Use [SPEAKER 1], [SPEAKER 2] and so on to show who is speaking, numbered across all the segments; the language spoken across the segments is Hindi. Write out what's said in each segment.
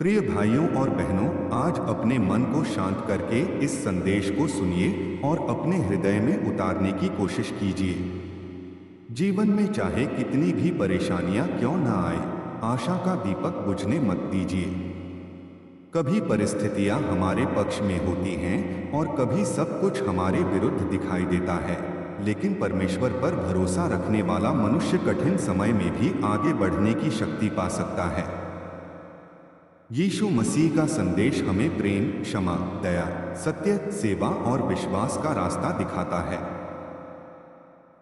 [SPEAKER 1] प्रिय भाइयों और बहनों, आज अपने मन को शांत करके इस संदेश को सुनिए और अपने हृदय में उतारने की कोशिश कीजिए। जीवन में चाहे कितनी भी परेशानियां क्यों न आए, आशा का दीपक बुझने मत दीजिए। कभी परिस्थितियां हमारे पक्ष में होती हैं और कभी सब कुछ हमारे विरुद्ध दिखाई देता है, लेकिन परमेश्वर पर भरोसा रखने वाला मनुष्य कठिन समय में भी आगे बढ़ने की शक्ति पा सकता है। यीशु मसीह का संदेश हमें प्रेम, क्षमा, दया, सत्य, सेवा और विश्वास का रास्ता दिखाता है।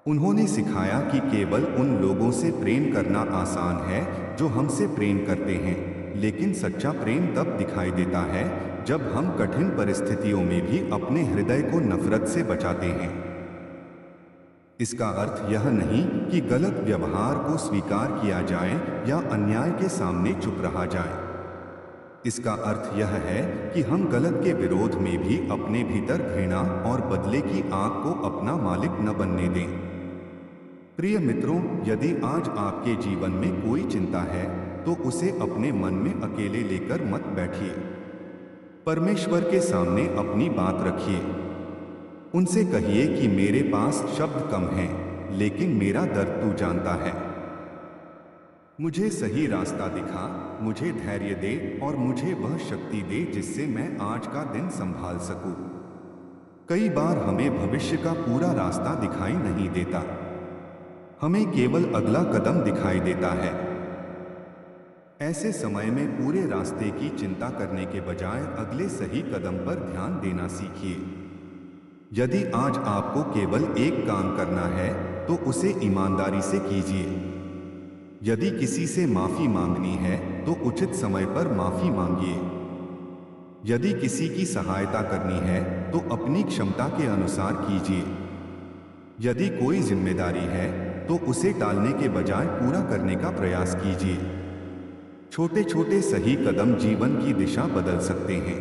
[SPEAKER 1] उन्होंने सिखाया कि केवल उन लोगों से प्रेम करना आसान है जो हमसे प्रेम करते हैं, लेकिन सच्चा प्रेम तब दिखाई देता है जब हम कठिन परिस्थितियों में भी अपने हृदय को नफरत से बचाते हैं। इसका अर्थ यह नहीं कि गलत व्यवहार को स्वीकार किया जाए या अन्याय के सामने चुप रहा जाए। इसका अर्थ यह है कि हम गलत के विरोध में भी अपने भीतर घृणा और बदले की आग को अपना मालिक न बनने दें। प्रिय मित्रों, यदि आज आपके जीवन में कोई चिंता है तो उसे अपने मन में अकेले लेकर मत बैठिए। परमेश्वर के सामने अपनी बात रखिए। उनसे कहिए कि मेरे पास शब्द कम हैं, लेकिन मेरा दर्द तू जानता है। मुझे सही रास्ता दिखा, मुझे धैर्य दे और मुझे वह शक्ति दे जिससे मैं आज का दिन संभाल सकूं। कई बार हमें भविष्य का पूरा रास्ता दिखाई नहीं देता, हमें केवल अगला कदम दिखाई देता है। ऐसे समय में पूरे रास्ते की चिंता करने के बजाय अगले सही कदम पर ध्यान देना सीखिए। यदि आज आपको केवल एक काम करना है तो उसे ईमानदारी से कीजिए। यदि किसी से माफी मांगनी है तो उचित समय पर माफी मांगिए। यदि किसी की सहायता करनी है तो अपनी क्षमता के अनुसार कीजिए। यदि कोई जिम्मेदारी है तो उसे टालने के बजाय पूरा करने का प्रयास कीजिए। छोटे छोटे सही कदम जीवन की दिशा बदल सकते हैं।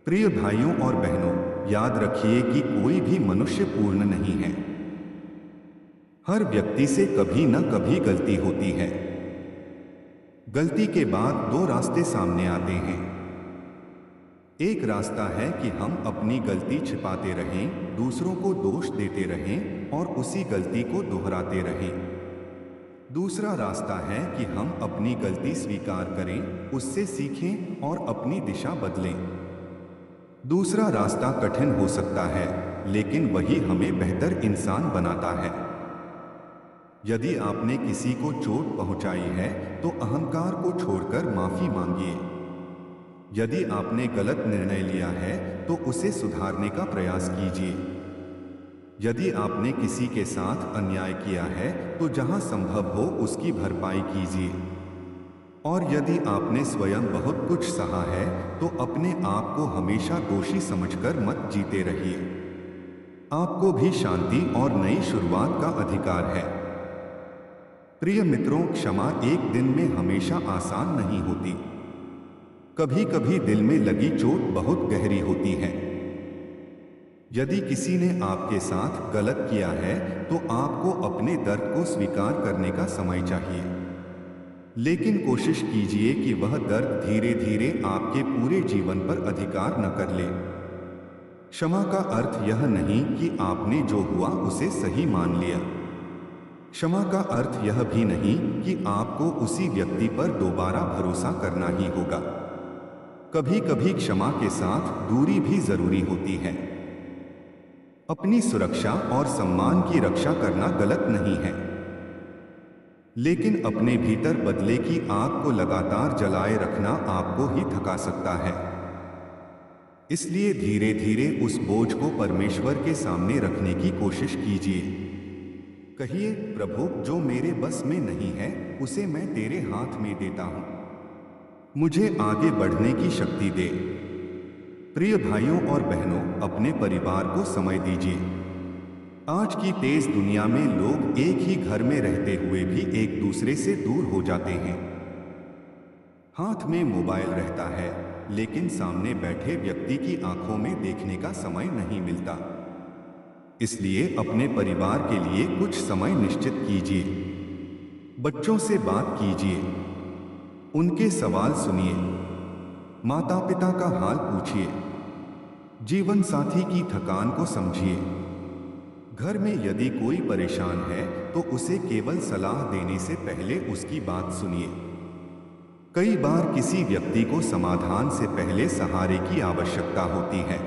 [SPEAKER 1] प्रिय भाइयों और बहनों, याद रखिए कि कोई भी मनुष्य पूर्ण नहीं है। हर व्यक्ति से कभी न कभी गलती होती है। गलती के बाद दो रास्ते सामने आते हैं। एक रास्ता है कि हम अपनी गलती छिपाते रहें, दूसरों को दोष देते रहें और उसी गलती को दोहराते रहें। दूसरा रास्ता है कि हम अपनी गलती स्वीकार करें, उससे सीखें और अपनी दिशा बदलें। दूसरा रास्ता कठिन हो सकता है, लेकिन वही हमें बेहतर इंसान बनाता है। यदि आपने किसी को चोट पहुंचाई है तो अहंकार को छोड़कर माफी मांगिए। यदि आपने गलत निर्णय लिया है तो उसे सुधारने का प्रयास कीजिए। यदि आपने किसी के साथ अन्याय किया है तो जहां संभव हो उसकी भरपाई कीजिए। और यदि आपने स्वयं बहुत कुछ सहा है तो अपने आप को हमेशा दोषी समझकर मत जीते रहिए। आपको भी शांति और नई शुरुआत का अधिकार है। प्रिय मित्रों, क्षमा एक दिन में हमेशा आसान नहीं होती। कभी कभी दिल में लगी चोट बहुत गहरी होती है। यदि किसी ने आपके साथ गलत किया है तो आपको अपने दर्द को स्वीकार करने का समय चाहिए, लेकिन कोशिश कीजिए कि वह दर्द धीरे धीरे आपके पूरे जीवन पर अधिकार न कर ले। क्षमा का अर्थ यह नहीं कि आपने जो हुआ उसे सही मान लिया। क्षमा का अर्थ यह भी नहीं कि आपको उसी व्यक्ति पर दोबारा भरोसा करना ही होगा। कभी कभी क्षमा के साथ दूरी भी जरूरी होती है। अपनी सुरक्षा और सम्मान की रक्षा करना गलत नहीं है, लेकिन अपने भीतर बदले की आग को लगातार जलाए रखना आपको ही थका सकता है। इसलिए धीरे धीरे उस बोझ को परमेश्वर के सामने रखने की कोशिश कीजिए। कहिए, प्रभु, जो मेरे बस में नहीं है उसे मैं तेरे हाथ में देता हूं। मुझे आगे बढ़ने की शक्ति दे। प्रिय भाइयों और बहनों, अपने परिवार को समय दीजिए। आज की तेज दुनिया में लोग एक ही घर में रहते हुए भी एक दूसरे से दूर हो जाते हैं। हाथ में मोबाइल रहता है, लेकिन सामने बैठे व्यक्ति की आंखों में देखने का समय नहीं मिलता। इसलिए अपने परिवार के लिए कुछ समय निश्चित कीजिए। बच्चों से बात कीजिए, उनके सवाल सुनिए, माता पिता का हाल पूछिए, जीवन साथी की थकान को समझिए। घर में यदि कोई परेशान है तो उसे केवल सलाह देने से पहले उसकी बात सुनिए। कई बार किसी व्यक्ति को समाधान से पहले सहारे की आवश्यकता होती है।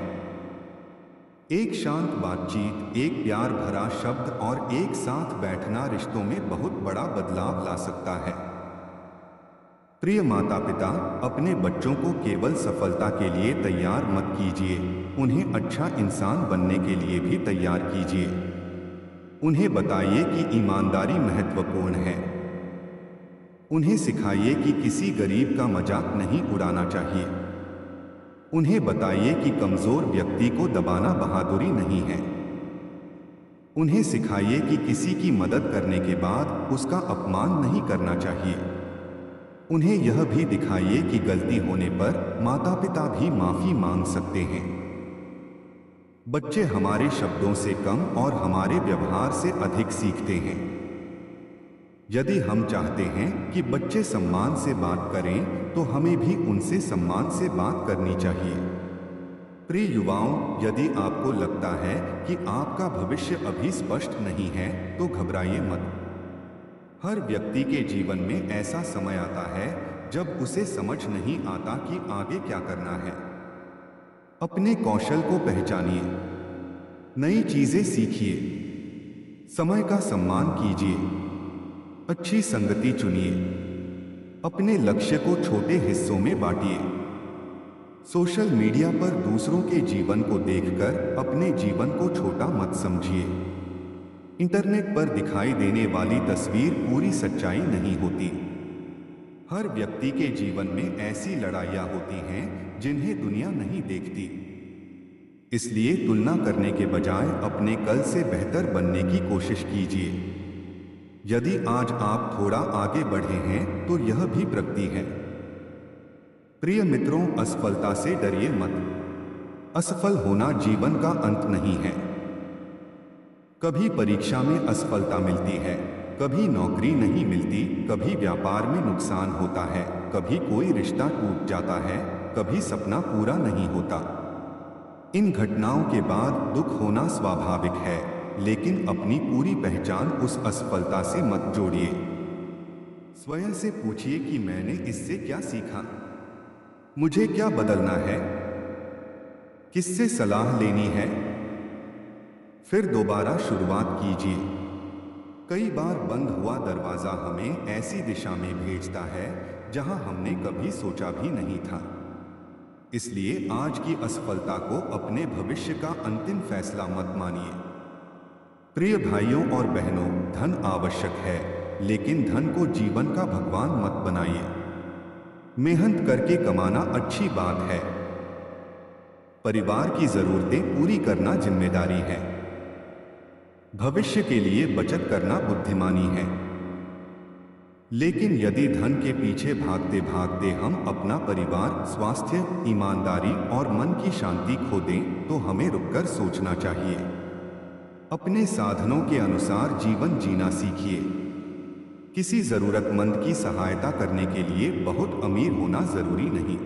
[SPEAKER 1] एक शांत बातचीत, एक प्यार भरा शब्द और एक साथ बैठना रिश्तों में बहुत बड़ा बदलाव ला सकता है। प्रिय माता पिता, अपने बच्चों को केवल सफलता के लिए तैयार मत कीजिए, उन्हें अच्छा इंसान बनने के लिए भी तैयार कीजिए। उन्हें बताइए कि ईमानदारी महत्वपूर्ण है। उन्हें सिखाइए कि किसी गरीब का मजाक नहीं उड़ाना चाहिए। उन्हें बताइए कि कमजोर व्यक्ति को दबाना बहादुरी नहीं है। उन्हें सिखाइए कि किसी की मदद करने के बाद उसका अपमान नहीं करना चाहिए। उन्हें यह भी दिखाइए कि गलती होने पर माता पिता भी माफी मांग सकते हैं। बच्चे हमारे शब्दों से कम और हमारे व्यवहार से अधिक सीखते हैं। यदि हम चाहते हैं कि बच्चे सम्मान से बात करें, तो हमें भी उनसे सम्मान से बात करनी चाहिए। प्रिय युवाओं, यदि आपको लगता है कि आपका भविष्य अभी स्पष्ट नहीं है, तो घबराइए मत। हर व्यक्ति के जीवन में ऐसा समय आता है जब उसे समझ नहीं आता कि आगे क्या करना है। अपने कौशल को पहचानिए, नई चीजें सीखिए, समय का सम्मान कीजिए, अच्छी संगति चुनिए, अपने लक्ष्य को छोटे हिस्सों में बांटिए। सोशल मीडिया पर दूसरों के जीवन को देखकर अपने जीवन को छोटा मत समझिए। इंटरनेट पर दिखाई देने वाली तस्वीर पूरी सच्चाई नहीं होती। हर व्यक्ति के जीवन में ऐसी लड़ाइयाँ होती हैं जिन्हें दुनिया नहीं देखती। इसलिए तुलना करने के बजाय अपने कल से बेहतर बनने की कोशिश कीजिए। यदि आज आप थोड़ा आगे बढ़े हैं तो यह भी प्रगति है। प्रिय मित्रों, असफलता से डरिए मत। असफल होना जीवन का अंत नहीं है। कभी परीक्षा में असफलता मिलती है, कभी नौकरी नहीं मिलती, कभी व्यापार में नुकसान होता है, कभी कोई रिश्ता टूट जाता है, कभी सपना पूरा नहीं होता। इन घटनाओं के बाद दुख होना स्वाभाविक है, लेकिन अपनी पूरी पहचान उस असफलता से मत जोड़िए। स्वयं से पूछिए कि मैंने इससे क्या सीखा, मुझे क्या बदलना है, किससे सलाह लेनी है। फिर दोबारा शुरुआत कीजिए। कई बार बंद हुआ दरवाजा हमें ऐसी दिशा में भेजता है जहां हमने कभी सोचा भी नहीं था। इसलिए आज की असफलता को अपने भविष्य का अंतिम फैसला मत मानिए। प्रिय भाइयों और बहनों, धन आवश्यक है, लेकिन धन को जीवन का भगवान मत बनाइए। मेहनत करके कमाना अच्छी बात है। परिवार की जरूरतें पूरी करना जिम्मेदारी है। भविष्य के लिए बचत करना बुद्धिमानी है। लेकिन यदि धन के पीछे भागते भागते हम अपना परिवार, स्वास्थ्य, ईमानदारी और मन की शांति खो दें, तो हमें रुककर सोचना चाहिए। अपने साधनों के अनुसार जीवन जीना सीखिए। किसी जरूरतमंद की सहायता करने के लिए बहुत अमीर होना जरूरी नहीं।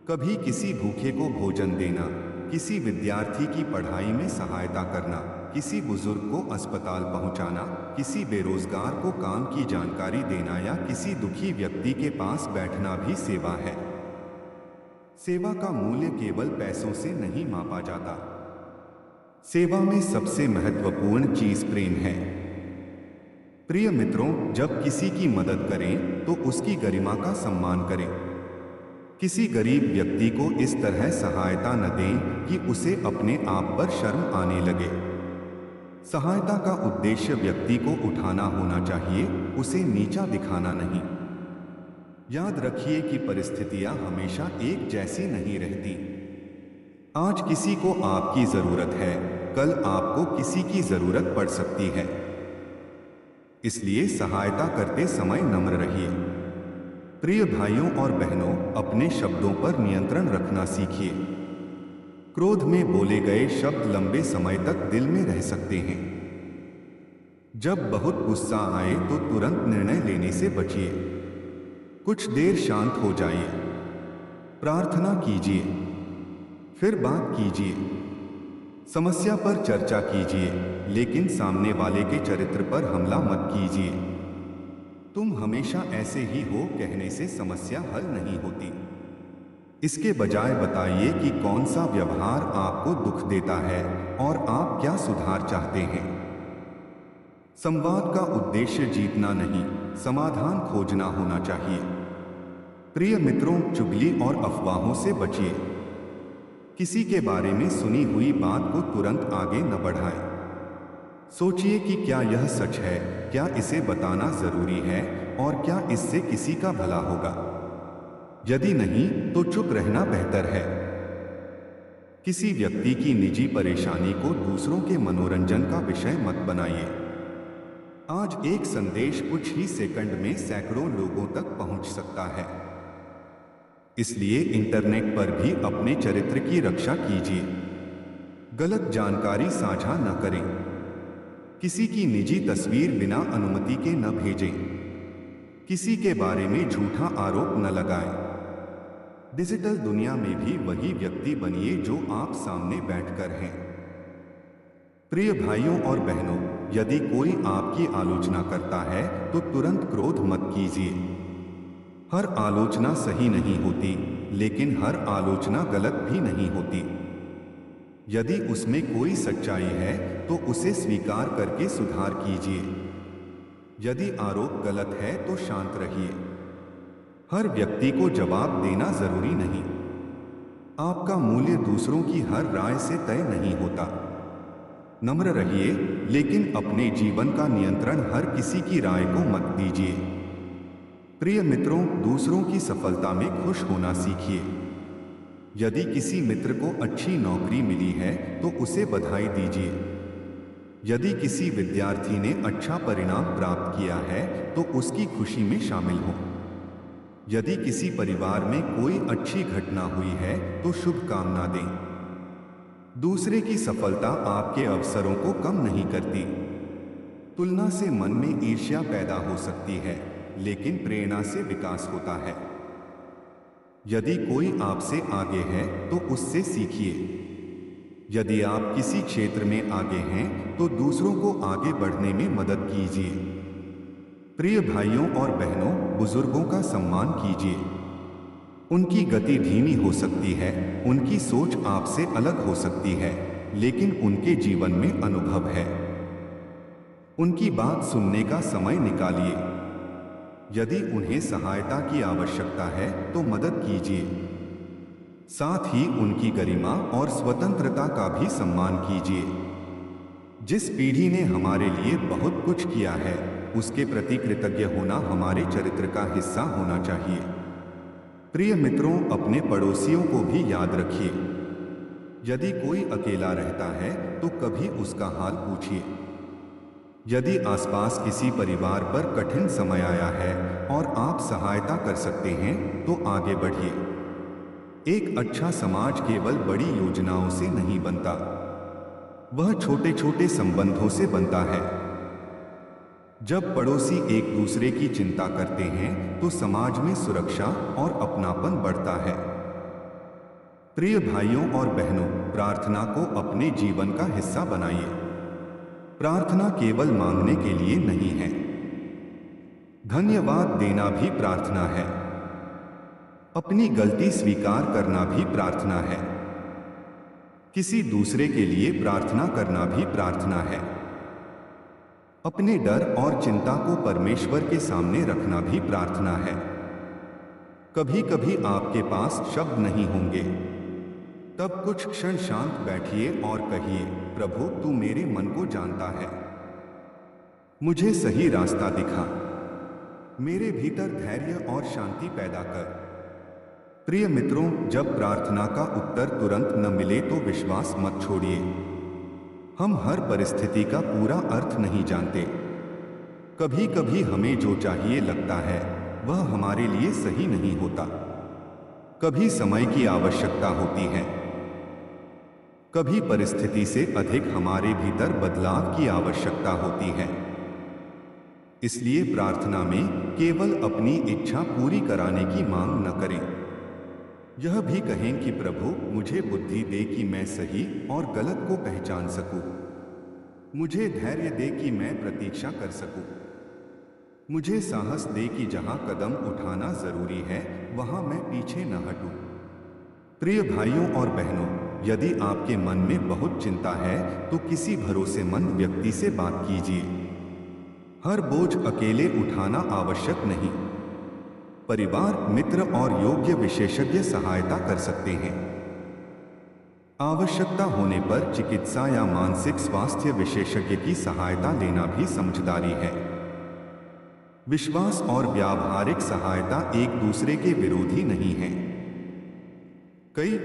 [SPEAKER 1] कभी किसी भूखे को भोजन देना, किसी विद्यार्थी की पढ़ाई में सहायता करना, किसी बुजुर्ग को अस्पताल पहुंचाना, किसी बेरोजगार को काम की जानकारी देना या किसी दुखी व्यक्ति के पास बैठना भी सेवा है। सेवा का मूल्य केवल पैसों से नहीं मापा जाता। सेवा में सबसे महत्वपूर्ण चीज प्रेम है। प्रिय मित्रों, जब किसी की मदद करें तो उसकी गरिमा का सम्मान करें। किसी गरीब व्यक्ति को इस तरह सहायता न दें कि उसे अपने आप पर शर्म आने लगे। सहायता का उद्देश्य व्यक्ति को उठाना होना चाहिए, उसे नीचा दिखाना नहीं। याद रखिए कि परिस्थितियां हमेशा एक जैसी नहीं रहती। आज किसी को आपकी जरूरत है, कल आपको किसी की जरूरत पड़ सकती है। इसलिए सहायता करते समय नम्र रहिए। प्रिय भाइयों और बहनों, अपने शब्दों पर नियंत्रण रखना सीखिए। क्रोध में बोले गए शब्द लंबे समय तक दिल में रह सकते हैं। जब बहुत गुस्सा आए तो तुरंत निर्णय लेने से बचिए। कुछ देर शांत हो जाइए, प्रार्थना कीजिए, फिर बात कीजिए, समस्या पर चर्चा कीजिए, लेकिन सामने वाले के चरित्र पर हमला मत कीजिए। तुम हमेशा ऐसे ही हो कहने से समस्या हल नहीं होती। इसके बजाय बताइए कि कौन सा व्यवहार आपको दुख देता है और आप क्या सुधार चाहते हैं। संवाद का उद्देश्य जीतना नहीं, समाधान खोजना होना चाहिए। प्रिय मित्रों, चुगली और अफवाहों से बचिए। किसी के बारे में सुनी हुई बात को तुरंत आगे न बढ़ाएं। सोचिए कि क्या यह सच है, क्या इसे बताना जरूरी है और क्या इससे किसी का भला होगा। यदि नहीं तो चुप रहना बेहतर है। किसी व्यक्ति की निजी परेशानी को दूसरों के मनोरंजन का विषय मत बनाइए। आज एक संदेश कुछ ही सेकंड में सैकड़ों लोगों तक पहुंच सकता है। इसलिए इंटरनेट पर भी अपने चरित्र की रक्षा कीजिए। गलत जानकारी साझा न करें। किसी की निजी तस्वीर बिना अनुमति के न भेजें। किसी के बारे में झूठा आरोप न लगाएं। डिजिटल दुनिया में भी वही व्यक्ति बनिए जो आप सामने बैठकर हैं। प्रिय भाइयों और बहनों, यदि कोई आपकी आलोचना करता है तो तुरंत क्रोध मत कीजिए। हर आलोचना सही नहीं होती, लेकिन हर आलोचना गलत भी नहीं होती। यदि उसमें कोई सच्चाई है तो उसे स्वीकार करके सुधार कीजिए। यदि आरोप गलत है तो शांत रहिए। हर व्यक्ति को जवाब देना जरूरी नहीं। आपका मूल्य दूसरों की हर राय से तय नहीं होता। नम्र रहिए, लेकिन अपने जीवन का नियंत्रण हर किसी की राय को मत दीजिए। प्रिय मित्रों, दूसरों की सफलता में खुश होना सीखिए। यदि किसी मित्र को अच्छी नौकरी मिली है तो उसे बधाई दीजिए। यदि किसी विद्यार्थी ने अच्छा परिणाम प्राप्त किया है तो उसकी खुशी में शामिल हो। यदि किसी परिवार में कोई अच्छी घटना हुई है तो शुभकामना दें। दूसरे की सफलता आपके अवसरों को कम नहीं करती। तुलना से मन में ईर्ष्या पैदा हो सकती है, लेकिन प्रेरणा से विकास होता है। यदि कोई आपसे आगे है तो उससे सीखिए। यदि आप किसी क्षेत्र में आगे हैं तो दूसरों को आगे बढ़ने में मदद कीजिए। प्रिय भाइयों और बहनों, बुजुर्गों का सम्मान कीजिए। उनकी गति धीमी हो सकती है, उनकी सोच आपसे अलग हो सकती है, लेकिन उनके जीवन में अनुभव है। उनकी बात सुनने का समय निकालिए। यदि उन्हें सहायता की आवश्यकता है तो मदद कीजिए। साथ ही उनकी गरिमा और स्वतंत्रता का भी सम्मान कीजिए। जिस पीढ़ी ने हमारे लिए बहुत कुछ किया है उसके प्रति कृतज्ञ होना हमारे चरित्र का हिस्सा होना चाहिए। प्रिय मित्रों, अपने पड़ोसियों को भी याद रखिए। यदि कोई अकेला रहता है तो कभी उसका हाल पूछिए। यदि आसपास किसी परिवार पर कठिन समय आया है और आप सहायता कर सकते हैं तो आगे बढ़िए। एक अच्छा समाज केवल बड़ी योजनाओं से नहीं बनता, वह छोटे छोटे संबंधों से बनता है। जब पड़ोसी एक दूसरे की चिंता करते हैं तो समाज में सुरक्षा और अपनापन बढ़ता है। प्रिय भाइयों और बहनों, प्रार्थना को अपने जीवन का हिस्सा बनाइए। प्रार्थना केवल मांगने के लिए नहीं है। धन्यवाद देना भी प्रार्थना है। अपनी गलती स्वीकार करना भी प्रार्थना है। किसी दूसरे के लिए प्रार्थना करना भी प्रार्थना है। अपने डर और चिंता को परमेश्वर के सामने रखना भी प्रार्थना है। कभी कभी आपके पास शब्द नहीं होंगे, तब कुछ क्षण शांत बैठिए और कहिए, प्रभु तू मेरे मन को जानता है, मुझे सही रास्ता दिखा, मेरे भीतर धैर्य और शांति पैदा कर। प्रिय मित्रों, जब प्रार्थना का उत्तर तुरंत न मिले तो विश्वास मत छोड़िए। हम हर परिस्थिति का पूरा अर्थ नहीं जानते। कभी कभी हमें जो चाहिए लगता है वह हमारे लिए सही नहीं होता। कभी समय की आवश्यकता होती है, कभी परिस्थिति से अधिक हमारे भीतर बदलाव की आवश्यकता होती है। इसलिए प्रार्थना में केवल अपनी इच्छा पूरी कराने की मांग न करें। यह भी कहें कि प्रभु मुझे बुद्धि दे कि मैं सही और गलत को पहचान सकूं। मुझे धैर्य दे कि मैं प्रतीक्षा कर सकूं। मुझे साहस दे कि जहां कदम उठाना जरूरी है वहां मैं पीछे न हटूं। प्रिय भाइयों और बहनों, यदि आपके मन में बहुत चिंता है तो किसी भरोसेमंद व्यक्ति से बात कीजिए। हर बोझ अकेले उठाना आवश्यक नहीं। परिवार, मित्र और योग्य विशेषज्ञ सहायता कर सकते हैं। आवश्यकता होने पर चिकित्सा या मानसिक स्वास्थ्य विशेषज्ञ की सहायता लेना भी समझदारी है। विश्वास और व्यावहारिक सहायता एक दूसरे के विरोधी नहीं हैं। कई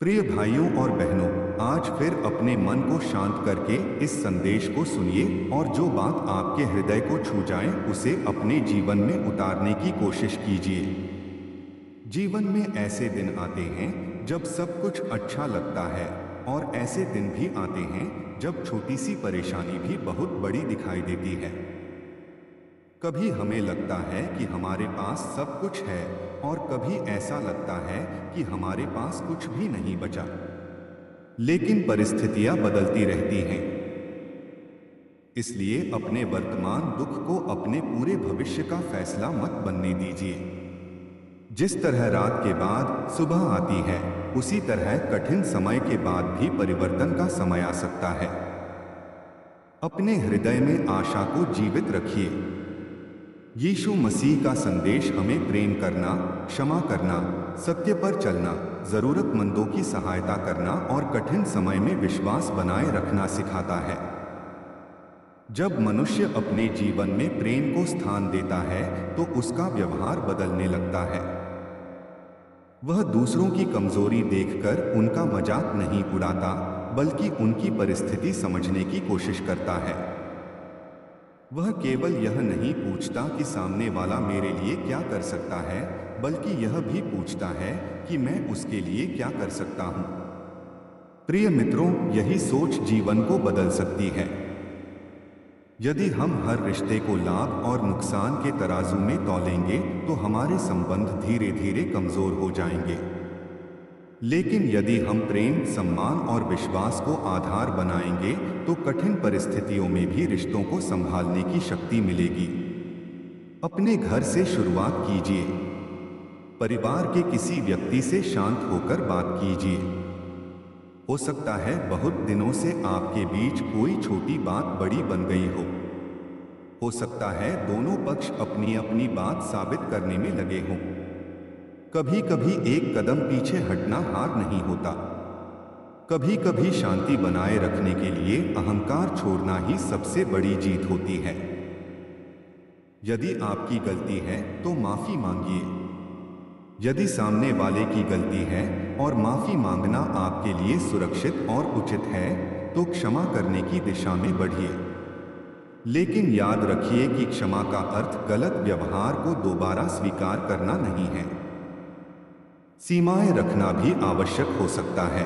[SPEAKER 1] प्रिय भाइयों और बहनों, आज फिर अपने मन को शांत करके इस संदेश को सुनिए और जो बात आपके हृदय को छू जाए उसे अपने जीवन में उतारने की कोशिश कीजिए। जीवन में ऐसे दिन आते हैं जब सब कुछ अच्छा लगता है और ऐसे दिन भी आते हैं जब छोटी सी परेशानी भी बहुत बड़ी दिखाई देती है। कभी हमें लगता है कि हमारे पास सब कुछ है और कभी ऐसा लगता है कि हमारे पास कुछ भी नहीं बचा। लेकिन परिस्थितियां बदलती रहती हैं। इसलिए अपने वर्तमान दुख को अपने पूरे भविष्य का फैसला मत बनने दीजिए। जिस तरह रात के बाद सुबह आती है, उसी तरह कठिन समय के बाद भी परिवर्तन का समय आ सकता है। अपने हृदय में आशा को जीवित रखिए। यीशु मसीह का संदेश हमें प्रेम करना, क्षमा करना, सत्य पर चलना, जरूरतमंदों की सहायता करना और कठिन समय में विश्वास बनाए रखना सिखाता है। जब मनुष्य अपने जीवन में प्रेम को स्थान देता है तो उसका व्यवहार बदलने लगता है। वह दूसरों की कमजोरी देखकर उनका मजाक नहीं उड़ाता, बल्कि उनकी परिस्थिति समझने की कोशिश करता है। वह केवल यह नहीं पूछता कि सामने वाला मेरे लिए क्या कर सकता है, बल्कि यह भी पूछता है कि मैं उसके लिए क्या कर सकता हूं। प्रिय मित्रों, यही सोच जीवन को बदल सकती है। यदि हम हर रिश्ते को लाभ और नुकसान के तराजू में तौलेंगे तो हमारे संबंध धीरे धीरे कमजोर हो जाएंगे। लेकिन यदि हम प्रेम, सम्मान और विश्वास को आधार बनाएंगे तो कठिन परिस्थितियों में भी रिश्तों को संभालने की शक्ति मिलेगी। अपने घर से शुरुआत कीजिए। परिवार के किसी व्यक्ति से शांत होकर बात कीजिए। हो सकता है बहुत दिनों से आपके बीच कोई छोटी बात बड़ी बन गई हो। हो सकता है दोनों पक्ष अपनी अपनी बात साबित करने में लगे हों। कभी कभी एक कदम पीछे हटना हार नहीं होता। कभी कभी शांति बनाए रखने के लिए अहंकार छोड़ना ही सबसे बड़ी जीत होती है। यदि आपकी गलती है तो माफी मांगिए। यदि सामने वाले की गलती है और माफी मांगना आपके लिए सुरक्षित और उचित है तो क्षमा करने की दिशा में बढ़िए। लेकिन याद रखिए कि क्षमा का अर्थ गलत व्यवहार को दोबारा स्वीकार करना नहीं है। सीमाएं रखना भी आवश्यक हो सकता है।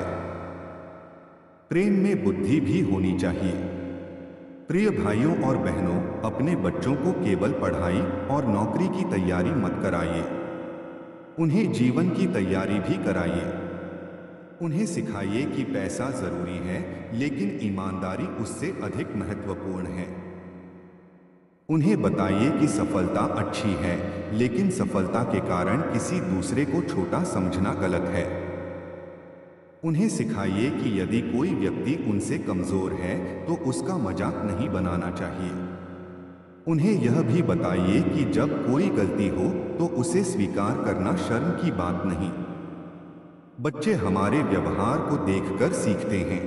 [SPEAKER 1] प्रेम में बुद्धि भी होनी चाहिए। प्रिय भाइयों और बहनों, अपने बच्चों को केवल पढ़ाई और नौकरी की तैयारी मत कराइए। उन्हें जीवन की तैयारी भी कराइए। उन्हें सिखाइए कि पैसा जरूरी है, लेकिन ईमानदारी उससे अधिक महत्वपूर्ण है। उन्हें बताइए कि सफलता अच्छी है, लेकिन सफलता के कारण किसी दूसरे को छोटा समझना गलत है। उन्हें सिखाइए कि यदि कोई व्यक्ति उनसे कमजोर है तो उसका मजाक नहीं बनाना चाहिए। उन्हें यह भी बताइए कि जब कोई गलती हो तो उसे स्वीकार करना शर्म की बात नहीं। बच्चे हमारे व्यवहार को देखकर सीखते हैं।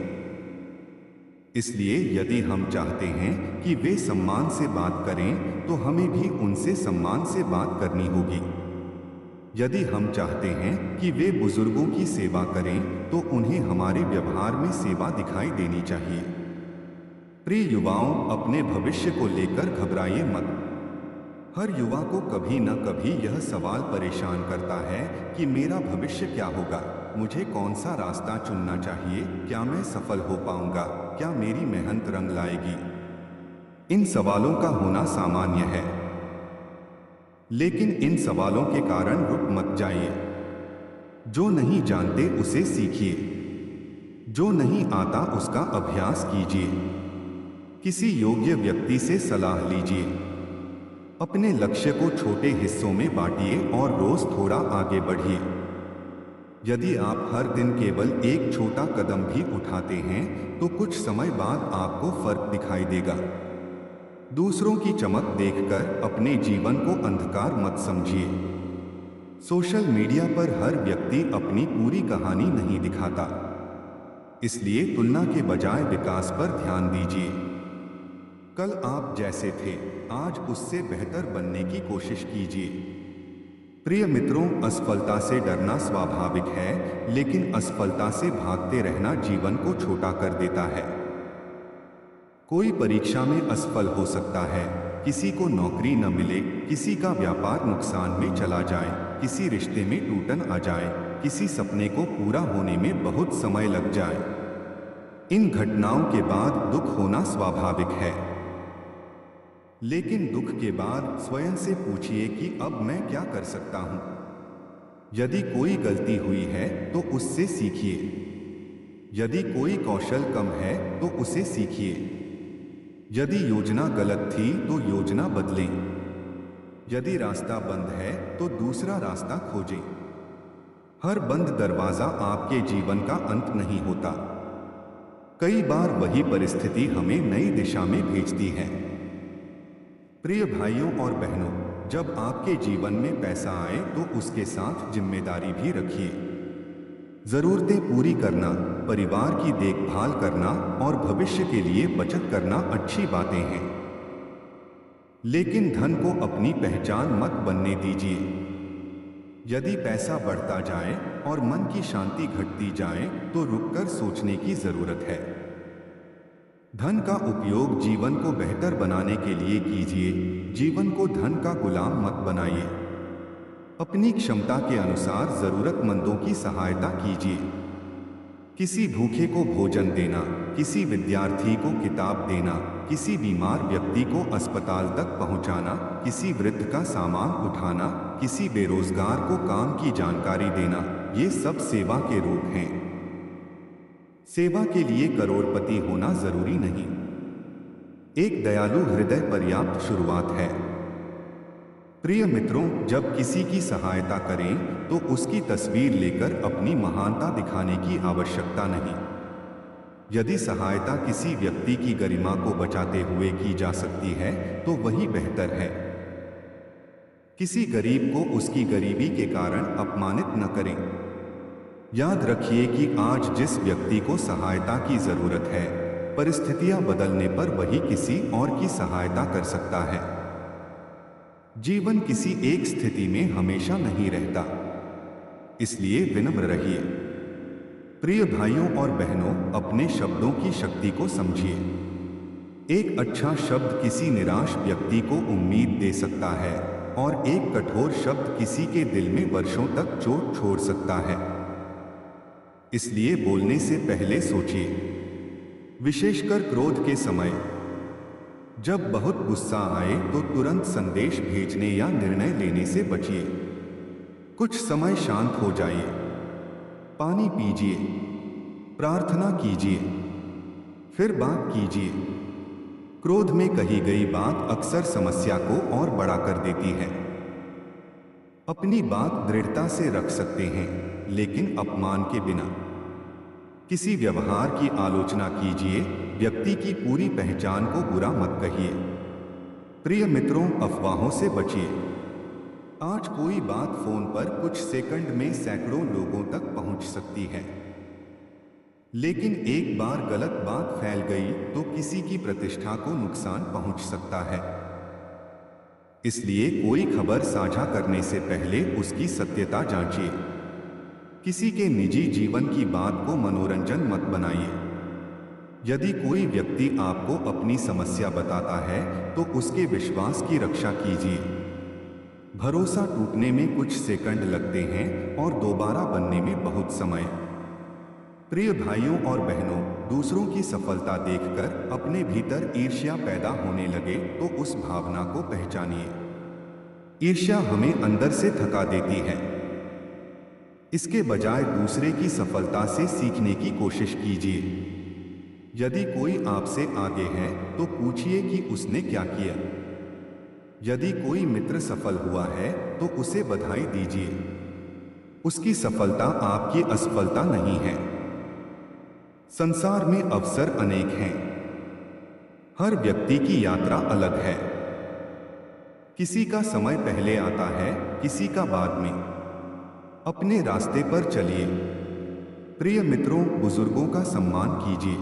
[SPEAKER 1] इसलिए यदि हम चाहते हैं कि वे सम्मान से बात करें तो हमें भी उनसे सम्मान से बात करनी होगी। यदि हम चाहते हैं कि वे बुजुर्गों की सेवा करें तो उन्हें हमारे व्यवहार में सेवा दिखाई देनी चाहिए। प्रिय युवाओं, अपने भविष्य को लेकर घबराइए मत। हर युवा को कभी न कभी यह सवाल परेशान करता है कि मेरा भविष्य क्या होगा, मुझे कौन सा रास्ता चुनना चाहिए, क्या मैं सफल हो पाऊंगा, क्या मेरी मेहनत रंग लाएगी। इन सवालों का होना सामान्य है, लेकिन इन सवालों के कारण रुक मत जाइए। जो नहीं जानते उसे सीखिए, जो नहीं आता उसका अभ्यास कीजिए। किसी योग्य व्यक्ति से सलाह लीजिए। अपने लक्ष्य को छोटे हिस्सों में बांटिए और रोज थोड़ा आगे बढ़िए। यदि आप हर दिन केवल एक छोटा कदम भी उठाते हैं तो कुछ समय बाद आपको फर्क दिखाई देगा। दूसरों की चमक देखकर अपने जीवन को अंधकार मत समझिए। सोशल मीडिया पर हर व्यक्ति अपनी पूरी कहानी नहीं दिखाता, इसलिए तुलना के बजाय विकास पर ध्यान दीजिए। कल आप जैसे थे, आज उससे बेहतर बनने की कोशिश कीजिए। प्रिय मित्रों, असफलता से डरना स्वाभाविक है, लेकिन असफलता से भागते रहना जीवन को छोटा कर देता है। कोई परीक्षा में असफल हो सकता है, किसी को नौकरी न मिले, किसी का व्यापार नुकसान में चला जाए, किसी रिश्ते में टूटन आ जाए, किसी सपने को पूरा होने में बहुत समय लग जाए। इन घटनाओं के बाद दुख होना स्वाभाविक है, लेकिन दुख के बाद स्वयं से पूछिए कि अब मैं क्या कर सकता हूं। यदि कोई गलती हुई है तो उससे सीखिए। यदि कोई कौशल कम है तो उसे सीखिए। यदि योजना गलत थी तो योजना बदलें। यदि रास्ता बंद है तो दूसरा रास्ता खोजें। हर बंद दरवाजा आपके जीवन का अंत नहीं होता। कई बार वही परिस्थिति हमें नई दिशा में भेजती है। प्रिय भाइयों और बहनों, जब आपके जीवन में पैसा आए तो उसके साथ जिम्मेदारी भी रखिए। जरूरतें पूरी करना, परिवार की देखभाल करना और भविष्य के लिए बचत करना अच्छी बातें हैं, लेकिन धन को अपनी पहचान मत बनने दीजिए। यदि पैसा बढ़ता जाए और मन की शांति घटती जाए तो रुककर सोचने की जरूरत है। धन का उपयोग जीवन को बेहतर बनाने के लिए कीजिए, जीवन को धन का गुलाम मत बनाइए। अपनी क्षमता के अनुसार जरूरतमंदों की सहायता कीजिए। किसी भूखे को भोजन देना, किसी विद्यार्थी को किताब देना, किसी बीमार व्यक्ति को अस्पताल तक पहुंचाना, किसी वृद्ध का सामान उठाना, किसी बेरोजगार को काम की जानकारी देना, ये सब सेवा के रूप हैं। सेवा के लिए करोड़पति होना जरूरी नहीं। एक दयालु हृदय पर्याप्त शुरुआत है। प्रिय मित्रों, जब किसी की सहायता करें तो उसकी तस्वीर लेकर अपनी महानता दिखाने की आवश्यकता नहीं। यदि सहायता किसी व्यक्ति की गरिमा को बचाते हुए की जा सकती है तो वही बेहतर है। किसी गरीब को उसकी गरीबी के कारण अपमानित न करें। याद रखिए कि आज जिस व्यक्ति को सहायता की जरूरत है, परिस्थितियां बदलने पर वही किसी और की सहायता कर सकता है। जीवन किसी एक स्थिति में हमेशा नहीं रहता, इसलिए विनम्र रहिए। प्रिय भाइयों और बहनों, अपने शब्दों की शक्ति को समझिए। एक अच्छा शब्द किसी निराश व्यक्ति को उम्मीद दे सकता है और एक कठोर शब्द किसी के दिल में वर्षों तक चोट छोड़ सकता है। इसलिए बोलने से पहले सोचिए। विशेषकर क्रोध के समय, जब बहुत गुस्सा आए तो तुरंत संदेश भेजने या निर्णय लेने से बचिए। कुछ समय शांत हो जाइए, पानी पीजिए, प्रार्थना कीजिए, फिर बात कीजिए। क्रोध में कही गई बात अक्सर समस्या को और बड़ा कर देती है। अपनी बात दृढ़ता से रख सकते हैं, लेकिन अपमान के बिना। किसी व्यवहार की आलोचना कीजिए, व्यक्ति की पूरी पहचान को बुरा मत कहिए। प्रिय मित्रों, अफवाहों से बचिए। आज कोई बात फोन पर कुछ सेकंड में सैकड़ों लोगों तक पहुंच सकती है, लेकिन एक बार गलत बात फैल गई तो किसी की प्रतिष्ठा को नुकसान पहुंच सकता है। इसलिए कोई खबर साझा करने से पहले उसकी सत्यता जांचिए। किसी के निजी जीवन की बात को मनोरंजन मत बनाइए। यदि कोई व्यक्ति आपको अपनी समस्या बताता है तो उसके विश्वास की रक्षा कीजिए। भरोसा टूटने में कुछ सेकंड लगते हैं और दोबारा बनने में बहुत समय। प्रिय भाइयों और बहनों, दूसरों की सफलता देखकर अपने भीतर ईर्ष्या पैदा होने लगे तो उस भावना को पहचानिए। ईर्ष्या हमें अंदर से थका देती है। इसके बजाय दूसरे की सफलता से सीखने की कोशिश कीजिए। यदि कोई आपसे आगे है तो पूछिए कि उसने क्या किया। यदि कोई मित्र सफल हुआ है तो उसे बधाई दीजिए। उसकी सफलता आपकी असफलता नहीं है। संसार में अवसर अनेक हैं। हर व्यक्ति की यात्रा अलग है। किसी का समय पहले आता है, किसी का बाद में। अपने रास्ते पर चलिए। प्रिय मित्रों, बुजुर्गों का सम्मान कीजिए।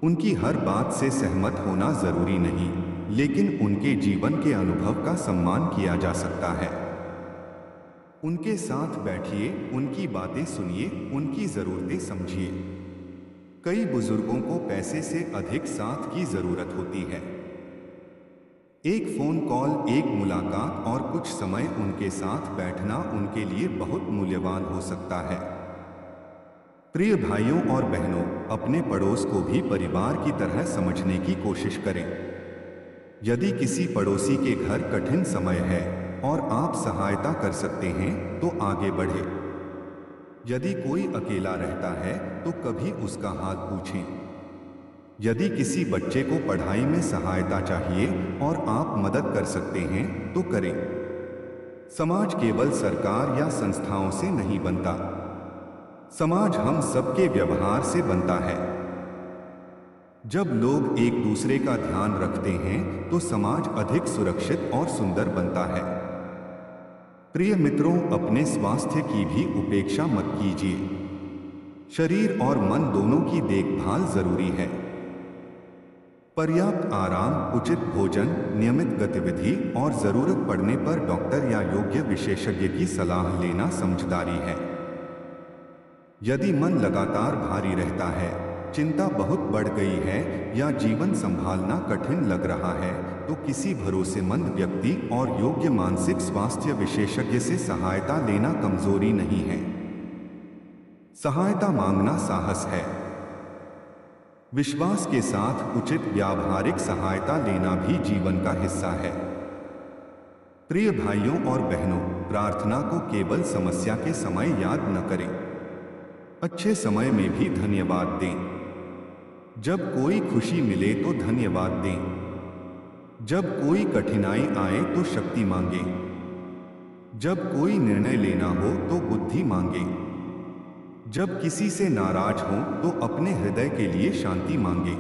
[SPEAKER 1] उनकी हर बात से सहमत होना जरूरी नहीं, लेकिन उनके जीवन के अनुभव का सम्मान किया जा सकता है। उनके साथ बैठिए, उनकी बातें सुनिए, उनकी जरूरतें समझिए। कई बुजुर्गों को पैसे से अधिक साथ की जरूरत होती है। एक फोन कॉल, एक मुलाकात और कुछ समय उनके साथ बैठना उनके लिए बहुत मूल्यवान हो सकता है। प्रिय भाइयों और बहनों, अपने पड़ोस को भी परिवार की तरह समझने की कोशिश करें। यदि किसी पड़ोसी के घर कठिन समय है और आप सहायता कर सकते हैं तो आगे बढ़े। यदि कोई अकेला रहता है तो कभी उसका हाल पूछें। यदि किसी बच्चे को पढ़ाई में सहायता चाहिए और आप मदद कर सकते हैं तो करें। समाज केवल सरकार या संस्थाओं से नहीं बनता। समाज हम सबके व्यवहार से बनता है। जब लोग एक दूसरे का ध्यान रखते हैं तो समाज अधिक सुरक्षित और सुंदर बनता है। प्रिय मित्रों, अपने स्वास्थ्य की भी उपेक्षा मत कीजिए। शरीर और मन दोनों की देखभाल जरूरी है। पर्याप्त आराम, उचित भोजन, नियमित गतिविधि और जरूरत पड़ने पर डॉक्टर या योग्य विशेषज्ञ की सलाह लेना समझदारी है। यदि मन लगातार भारी रहता है, चिंता बहुत बढ़ गई है या जीवन संभालना कठिन लग रहा है तो किसी भरोसेमंद व्यक्ति और योग्य मानसिक स्वास्थ्य विशेषज्ञ से सहायता लेना कमजोरी नहीं है। सहायता मांगना साहस है। विश्वास के साथ उचित व्यावहारिक सहायता लेना भी जीवन का हिस्सा है। प्रिय भाइयों और बहनों, प्रार्थना को केवल समस्या के समय याद न करें। अच्छे समय में भी धन्यवाद दें। जब कोई खुशी मिले तो धन्यवाद दें। जब कोई कठिनाई आए तो शक्ति मांगे। जब कोई निर्णय लेना हो तो बुद्धि मांगे। जब किसी से नाराज हो तो अपने हृदय के लिए शांति मांगे।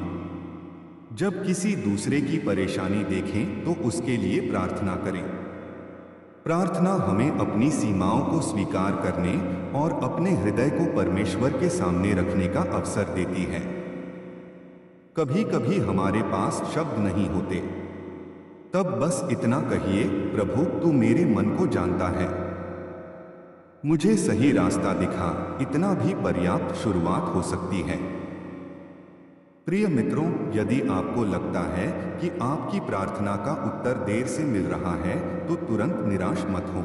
[SPEAKER 1] जब किसी दूसरे की परेशानी देखें तो उसके लिए प्रार्थना करें। प्रार्थना हमें अपनी सीमाओं को स्वीकार करने और अपने हृदय को परमेश्वर के सामने रखने का अवसर देती है। कभी कभी हमारे पास शब्द नहीं होते, तब बस इतना कहिए, प्रभु तू मेरे मन को जानता है, मुझे सही रास्ता दिखा। इतना भी पर्याप्त शुरुआत हो सकती है। प्रिय मित्रों, यदि आपको लगता है कि आपकी प्रार्थना का उत्तर देर से मिल रहा है तो तुरंत निराश मत हो।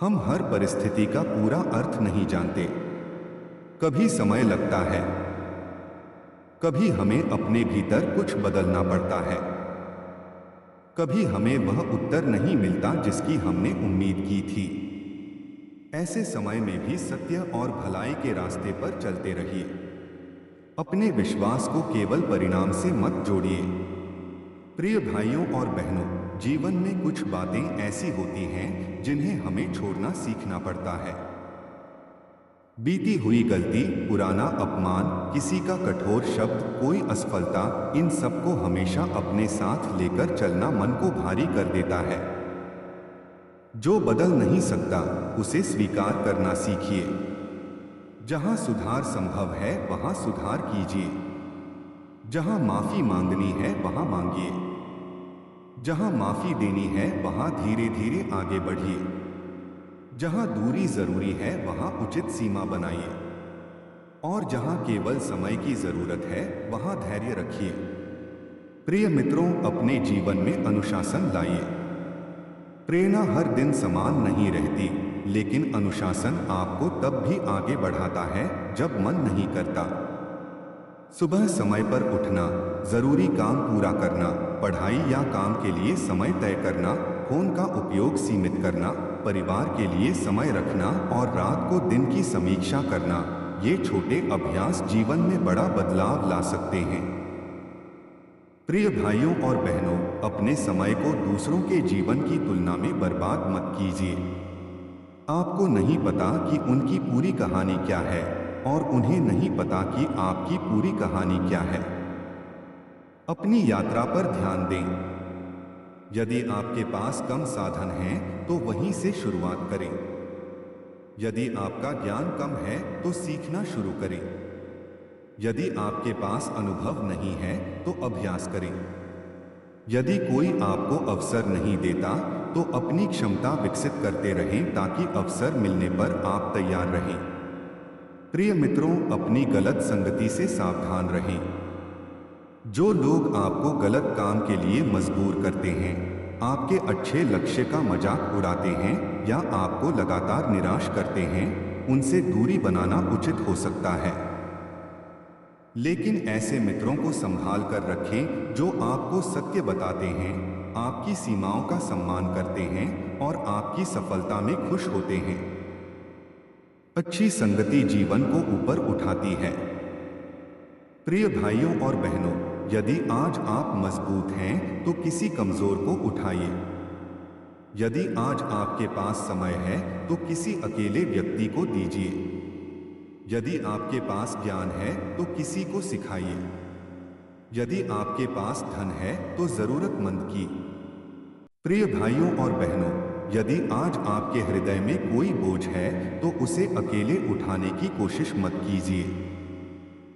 [SPEAKER 1] हम हर परिस्थिति का पूरा अर्थ नहीं जानते। कभी समय लगता है, कभी हमें अपने भीतर कुछ बदलना पड़ता है, कभी हमें वह उत्तर नहीं मिलता जिसकी हमने उम्मीद की थी। ऐसे समय में भी सत्य और भलाई के रास्ते पर चलते रहिए। अपने विश्वास को केवल परिणाम से मत जोड़िए। प्रिय भाइयों और बहनों, जीवन में कुछ बातें ऐसी होती हैं जिन्हें हमें छोड़ना सीखना पड़ता है। बीती हुई गलती, पुराना अपमान, किसी का कठोर शब्द, कोई असफलता, इन सबको हमेशा अपने साथ लेकर चलना मन को भारी कर देता है। जो बदल नहीं सकता उसे स्वीकार करना सीखिए। जहां सुधार संभव है वहां सुधार कीजिए। जहां माफी मांगनी है वहां मांगिए। जहां माफी देनी है वहां धीरे धीरे आगे बढ़िए। जहां दूरी जरूरी है वहां उचित सीमा बनाइए। और जहां केवल समय की जरूरत है वहां धैर्य रखिए। प्रिय मित्रों, अपने जीवन में अनुशासन लाइए। प्रेरणा हर दिन समान नहीं रहती, लेकिन अनुशासन आपको तब भी आगे बढ़ाता है जब मन नहीं करता। सुबह समय पर उठना, जरूरी काम पूरा करना, पढ़ाई या काम के लिए समय तय करना, फोन का उपयोग सीमित करना, परिवार के लिए समय रखना और रात को दिन की समीक्षा करना, ये छोटे अभ्यास जीवन में बड़ा बदलाव ला सकते हैं। प्रिय भाइयों और बहनों, अपने समय को दूसरों के जीवन की तुलना में बर्बाद मत कीजिए। आपको नहीं पता कि उनकी पूरी कहानी क्या है और उन्हें नहीं पता कि आपकी पूरी कहानी क्या है। अपनी यात्रा पर ध्यान दें। यदि आपके पास कम साधन हैं, तो वहीं से शुरुआत करें। यदि आपका ज्ञान कम है, तो सीखना शुरू करें। यदि आपके पास अनुभव नहीं है, तो अभ्यास करें। यदि कोई आपको अवसर नहीं देता, तो अपनी क्षमता विकसित करते रहें ताकि अवसर मिलने पर आप तैयार रहें। प्रिय मित्रों, अपनी गलत संगति से सावधान रहें। जो लोग आपको गलत काम के लिए मजबूर करते हैं, आपके अच्छे लक्ष्य का मजाक उड़ाते हैं या आपको लगातार निराश करते हैं, उनसे दूरी बनाना उचित हो सकता है। लेकिन ऐसे मित्रों को संभाल कर रखें जो आपको सत्य बताते हैं, आपकी सीमाओं का सम्मान करते हैं और आपकी सफलता में खुश होते हैं। अच्छी संगति जीवन को ऊपर उठाती है। प्रिय भाइयों और बहनों, यदि आज आप मजबूत हैं, तो किसी कमजोर को उठाइए। यदि आज आपके पास समय है, तो किसी अकेले व्यक्ति को दीजिए। यदि आपके पास ज्ञान है, तो किसी को सिखाइए। यदि आपके पास धन है, तो जरूरतमंद की। प्रिय भाइयों और बहनों, यदि आज आपके हृदय में कोई बोझ है, तो उसे अकेले उठाने की कोशिश मत कीजिए।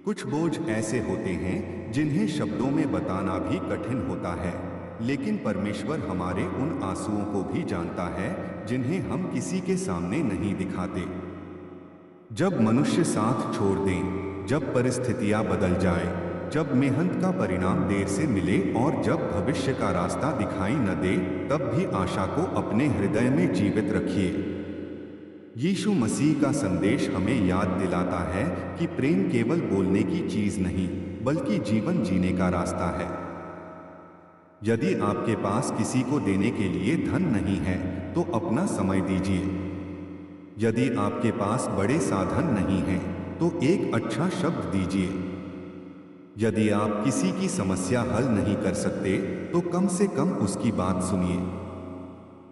[SPEAKER 1] कुछ बोझ ऐसे होते हैं जिन्हें शब्दों में बताना भी कठिन होता है, लेकिन परमेश्वर हमारे उन आंसुओं को भी जानता है जिन्हें हम किसी के सामने नहीं दिखाते। जब मनुष्य साथ छोड़ दें, जब परिस्थितियां बदल जाएं, जब मेहनत का परिणाम देर से मिले और जब भविष्य का रास्ता दिखाई न दे, तब भी आशा को अपने हृदय में जीवित रखिए। यीशु मसीह का संदेश हमें याद दिलाता है कि प्रेम केवल बोलने की चीज नहीं, बल्कि जीवन जीने का रास्ता है। यदि आपके पास किसी को देने के लिए धन नहीं है, तो अपना समय दीजिए। यदि आपके पास बड़े साधन नहीं हैं, तो एक अच्छा शब्द दीजिए। यदि आप किसी की समस्या हल नहीं कर सकते, तो कम से कम उसकी बात सुनिए।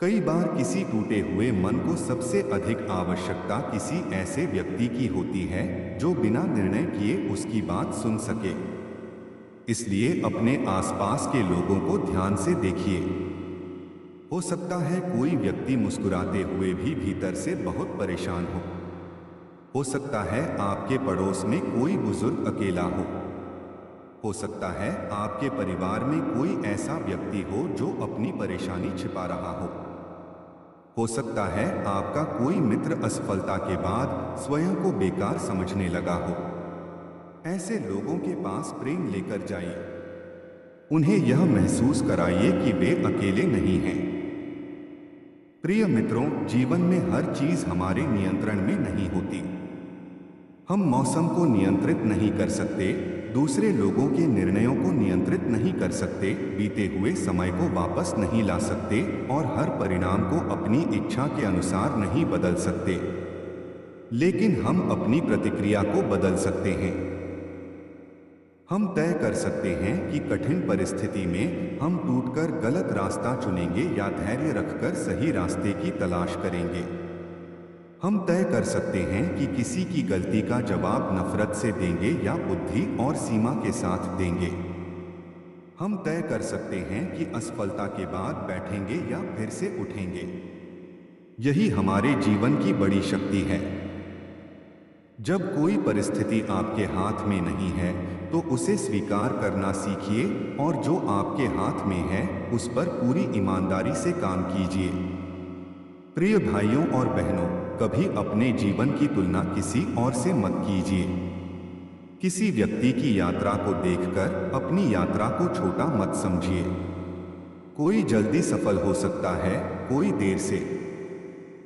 [SPEAKER 1] कई बार किसी टूटे हुए मन को सबसे अधिक आवश्यकता किसी ऐसे व्यक्ति की होती है जो बिना निर्णय किए उसकी बात सुन सके। इसलिए अपने आसपास के लोगों को ध्यान से देखिए। हो सकता है कोई व्यक्ति मुस्कुराते हुए भी भीतर से बहुत परेशान हो। हो सकता है आपके पड़ोस में कोई बुजुर्ग अकेला हो सकता है आपके परिवार में कोई ऐसा व्यक्ति हो जो अपनी परेशानी छिपा रहा हो सकता है आपका कोई मित्र असफलता के बाद स्वयं को बेकार समझने लगा हो। ऐसे लोगों के पास प्रेम लेकर जाइए। उन्हें यह महसूस कराइए कि वे अकेले नहीं हैं। प्रिय मित्रों, जीवन में हर चीज हमारे नियंत्रण में नहीं होती। हम मौसम को नियंत्रित नहीं कर सकते, दूसरे लोगों के निर्णयों को नियंत्रित नहीं कर सकते, बीते हुए समय को वापस नहीं ला सकते और हर परिणाम को अपनी इच्छा के अनुसार नहीं बदल सकते। लेकिन हम अपनी प्रतिक्रिया को बदल सकते हैं। हम तय कर सकते हैं कि कठिन परिस्थिति में हम टूटकर गलत रास्ता चुनेंगे या धैर्य रखकर सही रास्ते की तलाश करेंगे। हम तय कर सकते हैं कि किसी की गलती का जवाब नफरत से देंगे या बुद्धि और सीमा के साथ देंगे। हम तय कर सकते हैं कि असफलता के बाद बैठेंगे या फिर से उठेंगे। यही हमारे जीवन की बड़ी शक्ति है। जब कोई परिस्थिति आपके हाथ में नहीं है, तो उसे स्वीकार करना सीखिए और जो आपके हाथ में है उस पर पूरी ईमानदारी से काम कीजिए। प्रिय भाइयों और बहनों, कभी अपने जीवन की तुलना किसी और से मत कीजिए। किसी व्यक्ति की यात्रा को देखकर अपनी यात्रा को छोटा मत समझिए। कोई जल्दी सफल हो सकता है, कोई देर से।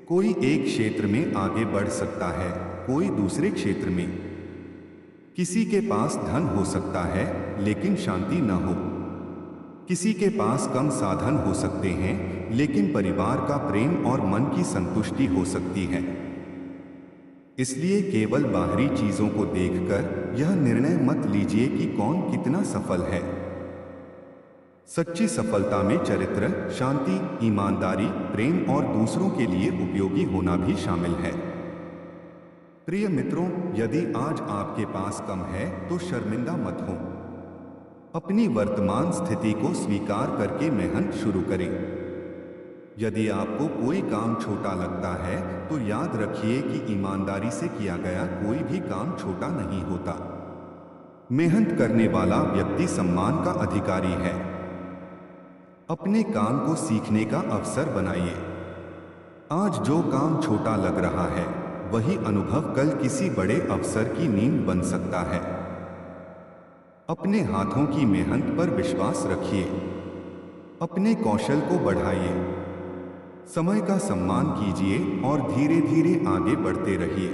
[SPEAKER 1] कोई एक क्षेत्र में आगे बढ़ सकता है, कोई दूसरे क्षेत्र में। किसी के पास धन हो सकता है लेकिन शांति न हो। किसी के पास कम साधन हो सकते हैं लेकिन परिवार का प्रेम और मन की संतुष्टि हो सकती है। इसलिए केवल बाहरी चीजों को देखकर यह निर्णय मत लीजिए कि कौन कितना सफल है। सच्ची सफलता में चरित्र, शांति, ईमानदारी, प्रेम और दूसरों के लिए उपयोगी होना भी शामिल है। प्रिय मित्रों, यदि आज आपके पास कम है तो शर्मिंदा मत हो। अपनी वर्तमान स्थिति को स्वीकार करके मेहनत शुरू करें। यदि आपको कोई काम छोटा लगता है तो याद रखिए कि ईमानदारी से किया गया कोई भी काम छोटा नहीं होता। मेहनत करने वाला व्यक्ति सम्मान का अधिकारी है। अपने काम को सीखने का अवसर बनाइए। आज जो काम छोटा लग रहा है वही अनुभव कल किसी बड़े अवसर की नींव बन सकता है। अपने हाथों की मेहनत पर विश्वास रखिए। अपने कौशल को बढ़ाइए। समय का सम्मान कीजिए और धीरे धीरे आगे बढ़ते रहिए।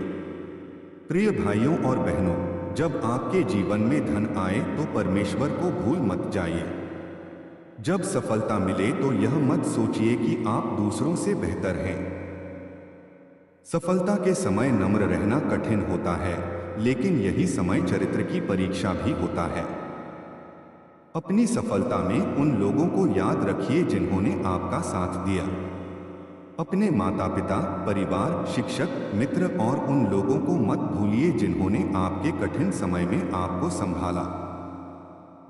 [SPEAKER 1] प्रिय भाइयों और बहनों, जब आपके जीवन में धन आए तो परमेश्वर को भूल मत जाइए। जब सफलता मिले तो यह मत सोचिए कि आप दूसरों से बेहतर हैं। सफलता के समय नम्र रहना कठिन होता है, लेकिन यही समय चरित्र की परीक्षा भी होता है। अपनी सफलता में उन लोगों को याद रखिए जिन्होंने आपका साथ दिया। अपने माता पिता, परिवार, शिक्षक, मित्र और उन लोगों को मत भूलिए जिन्होंने आपके कठिन समय में आपको संभाला।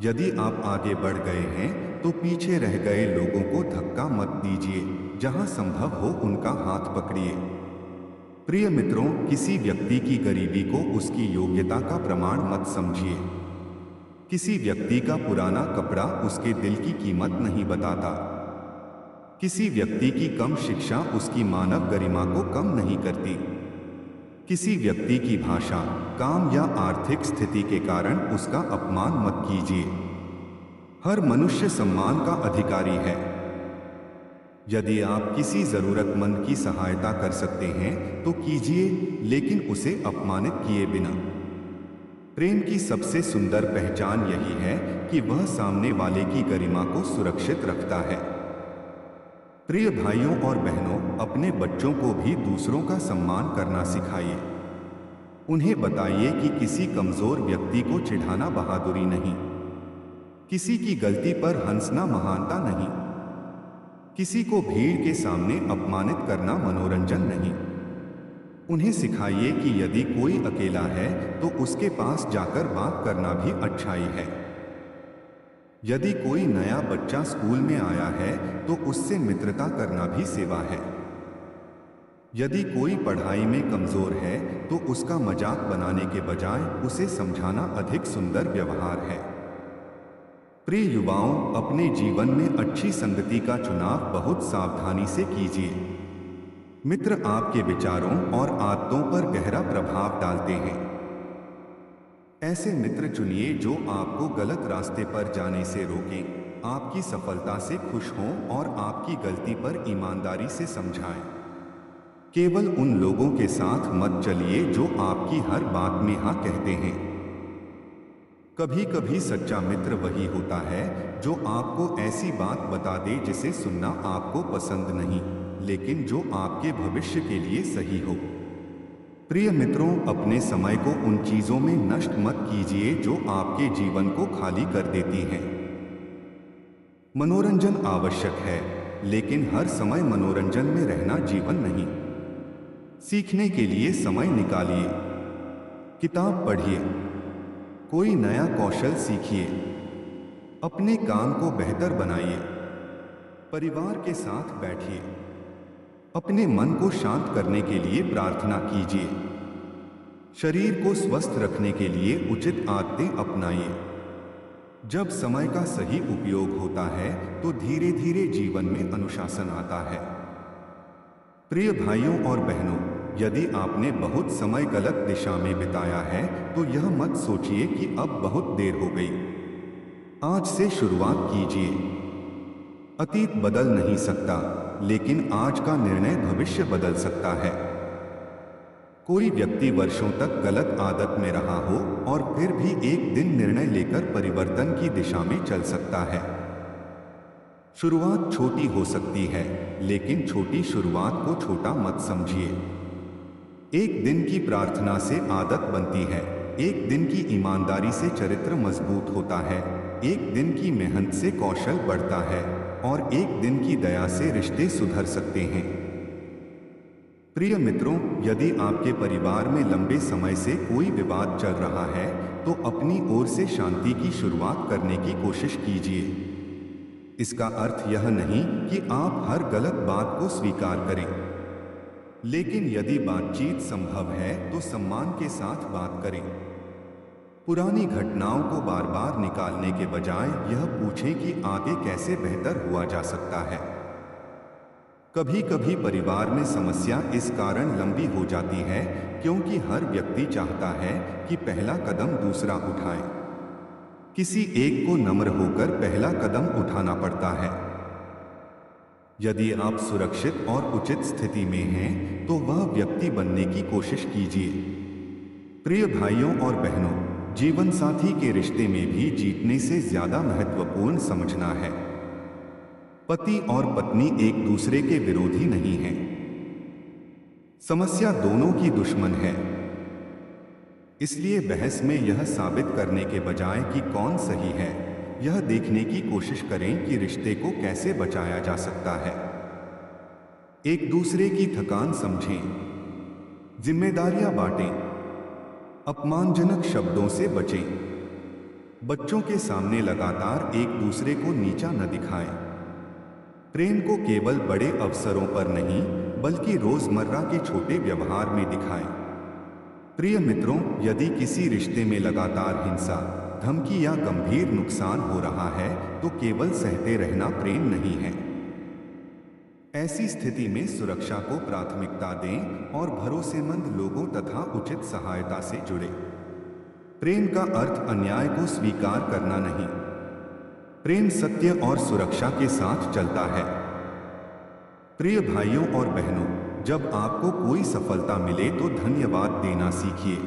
[SPEAKER 1] यदि आप आगे बढ़ गए हैं तो पीछे रह गए लोगों को धक्का मत दीजिए। जहां संभव हो उनका हाथ पकड़िए। प्रिय मित्रों, किसी व्यक्ति की गरीबी को उसकी योग्यता का प्रमाण मत समझिए। किसी व्यक्ति का पुराना कपड़ा उसके दिल की कीमत नहीं बताता। किसी व्यक्ति की कम शिक्षा उसकी मानव गरिमा को कम नहीं करती। किसी व्यक्ति की भाषा, काम या आर्थिक स्थिति के कारण उसका अपमान मत कीजिए। हर मनुष्य सम्मान का अधिकारी है। यदि आप किसी जरूरतमंद की सहायता कर सकते हैं तो कीजिए, लेकिन उसे अपमानित किए बिना। प्रेम की सबसे सुंदर पहचान यही है कि वह सामने वाले की गरिमा को सुरक्षित रखता है। प्रिय भाइयों और बहनों, अपने बच्चों को भी दूसरों का सम्मान करना सिखाइए। उन्हें बताइए कि किसी कमजोर व्यक्ति को चिढ़ाना बहादुरी नहीं। किसी की गलती पर हंसना महानता नहीं। किसी को भीड़ के सामने अपमानित करना मनोरंजन नहीं। उन्हें सिखाइए कि यदि कोई अकेला है तो उसके पास जाकर बात करना भी अच्छाई है। यदि कोई नया बच्चा स्कूल में आया है तो उससे मित्रता करना भी सेवा है। यदि कोई पढ़ाई में कमजोर है तो उसका मजाक बनाने के बजाय उसे समझाना अधिक सुंदर व्यवहार है। प्रिय युवाओं, अपने जीवन में अच्छी संगति का चुनाव बहुत सावधानी से कीजिए। मित्र आपके विचारों और आदतों पर गहरा प्रभाव डालते हैं। ऐसे मित्र चुनिए जो आपको गलत रास्ते पर जाने से रोकें, आपकी सफलता से खुश हों और आपकी गलती पर ईमानदारी से समझाएं। केवल उन लोगों के साथ मत चलिए जो आपकी हर बात में हाँ कहते हैं। कभी कभी सच्चा मित्र वही होता है जो आपको ऐसी बात बता दे जिसे सुनना आपको पसंद नहीं, लेकिन जो आपके भविष्य के लिए सही हो। प्रिय मित्रों, अपने समय को उन चीजों में नष्ट मत कीजिए जो आपके जीवन को खाली कर देती हैं। मनोरंजन आवश्यक है, लेकिन हर समय मनोरंजन में रहना जीवन नहीं। सीखने के लिए समय निकालिए। किताब पढ़िए। कोई नया कौशल सीखिए। अपने काम को बेहतर बनाइए। परिवार के साथ बैठिए। अपने मन को शांत करने के लिए प्रार्थना कीजिए। शरीर को स्वस्थ रखने के लिए उचित आदतें अपनाइए। जब समय का सही उपयोग होता है तो धीरे धीरे जीवन में अनुशासन आता है। प्रिय भाइयों और बहनों, यदि आपने बहुत समय गलत दिशा में बिताया है तो यह मत सोचिए कि अब बहुत देर हो गई। आज से शुरुआत कीजिए। अतीत बदल नहीं सकता, लेकिन आज का निर्णय भविष्य बदल सकता है। कोई व्यक्ति वर्षों तक गलत आदत में रहा हो और फिर भी एक दिन निर्णय लेकर परिवर्तन की दिशा में चल सकता है। शुरुआत छोटी हो सकती है, लेकिन छोटी शुरुआत को छोटा मत समझिए। एक दिन की प्रार्थना से आदत बनती है, एक दिन की ईमानदारी से चरित्र मजबूत होता है, एक दिन की मेहनत से कौशल बढ़ता है और एक दिन की दया से रिश्ते सुधर सकते हैं। प्रिय मित्रों, यदि आपके परिवार में लंबे समय से कोई विवाद चल रहा है तो अपनी ओर से शांति की शुरुआत करने की कोशिश कीजिए। इसका अर्थ यह नहीं कि आप हर गलत बात को स्वीकार करें, लेकिन यदि बातचीत संभव है तो सम्मान के साथ बात करें। पुरानी घटनाओं को बार बार निकालने के बजाय यह पूछें कि आगे कैसे बेहतर हुआ जा सकता है। कभी कभी परिवार में समस्या इस कारण लंबी हो जाती है क्योंकि हर व्यक्ति चाहता है कि पहला कदम दूसरा उठाए। किसी एक को नम्र होकर पहला कदम उठाना पड़ता है। यदि आप सुरक्षित और उचित स्थिति में हैं, तो वह व्यक्ति बनने की कोशिश कीजिए। प्रिय भाइयों और बहनों, जीवन साथी के रिश्ते में भी जीतने से ज्यादा महत्वपूर्ण समझना है। पति और पत्नी एक दूसरे के विरोधी नहीं हैं। समस्या दोनों की दुश्मन है। इसलिए बहस में यह साबित करने के बजाय कि कौन सही है, यह देखने की कोशिश करें कि रिश्ते को कैसे बचाया जा सकता है। एक दूसरे की थकान समझें, जिम्मेदारियां बांटें, अपमानजनक शब्दों से बचें। बच्चों के सामने लगातार एक दूसरे को नीचा न दिखाएं। प्रेम को केवल बड़े अवसरों पर नहीं, बल्कि रोजमर्रा के छोटे व्यवहार में दिखाएं। प्रिय मित्रों, यदि किसी रिश्ते में लगातार हिंसा, धमकी या गंभीर नुकसान हो रहा है तो केवल सहते रहना प्रेम नहीं है। ऐसी स्थिति में सुरक्षा को प्राथमिकता दें और भरोसेमंद लोगों तथा उचित सहायता से जुड़े। प्रेम का अर्थ अन्याय को स्वीकार करना नहीं। प्रेम सत्य और सुरक्षा के साथ चलता है। प्रिय भाइयों और बहनों, जब आपको कोई सफलता मिले तो धन्यवाद देना सीखिए।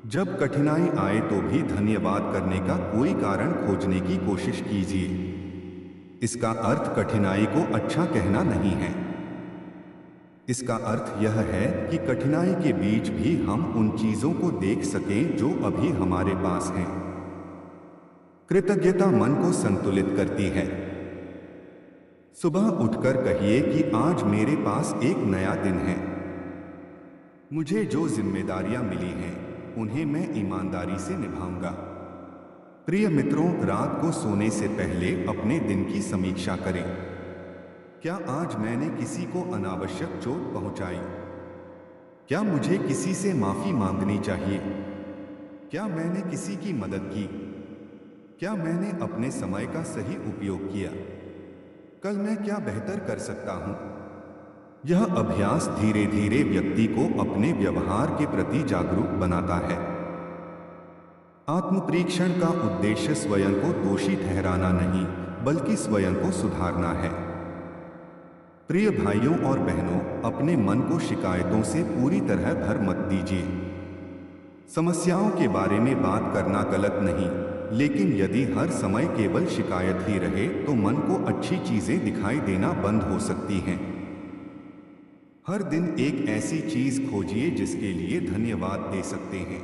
[SPEAKER 1] जब कठिनाई आए तो भी धन्यवाद करने का कोई कारण खोजने की कोशिश कीजिए। इसका अर्थ कठिनाई को अच्छा कहना नहीं है। इसका अर्थ यह है कि कठिनाई के बीच भी हम उन चीजों को देख सकें जो अभी हमारे पास हैं। कृतज्ञता मन को संतुलित करती है। सुबह उठकर कहिए कि आज मेरे पास एक नया दिन है। मुझे जो जिम्मेदारियां मिली हैं, उन्हें मैं ईमानदारी से निभाऊंगा। प्रिय मित्रों, रात को सोने से पहले अपने दिन की समीक्षा करें। क्या आज मैंने किसी को अनावश्यक चोट पहुंचाई? क्या मुझे किसी से माफी मांगनी चाहिए? क्या मैंने किसी की मदद की? क्या मैंने अपने समय का सही उपयोग किया? कल मैं क्या बेहतर कर सकता हूं? यह अभ्यास धीरे धीरे व्यक्ति को अपने व्यवहार के प्रति जागरूक बनाता है। आत्मपरीक्षण का उद्देश्य स्वयं को दोषी ठहराना नहीं, बल्कि स्वयं को सुधारना है। प्रिय भाइयों और बहनों, अपने मन को शिकायतों से पूरी तरह भर मत दीजिए। समस्याओं के बारे में बात करना गलत नहीं, लेकिन यदि हर समय केवल शिकायत ही रहे तो मन को अच्छी चीजें दिखाई देना बंद हो सकती हैं। हर दिन एक ऐसी चीज खोजिए जिसके लिए धन्यवाद दे सकते हैं।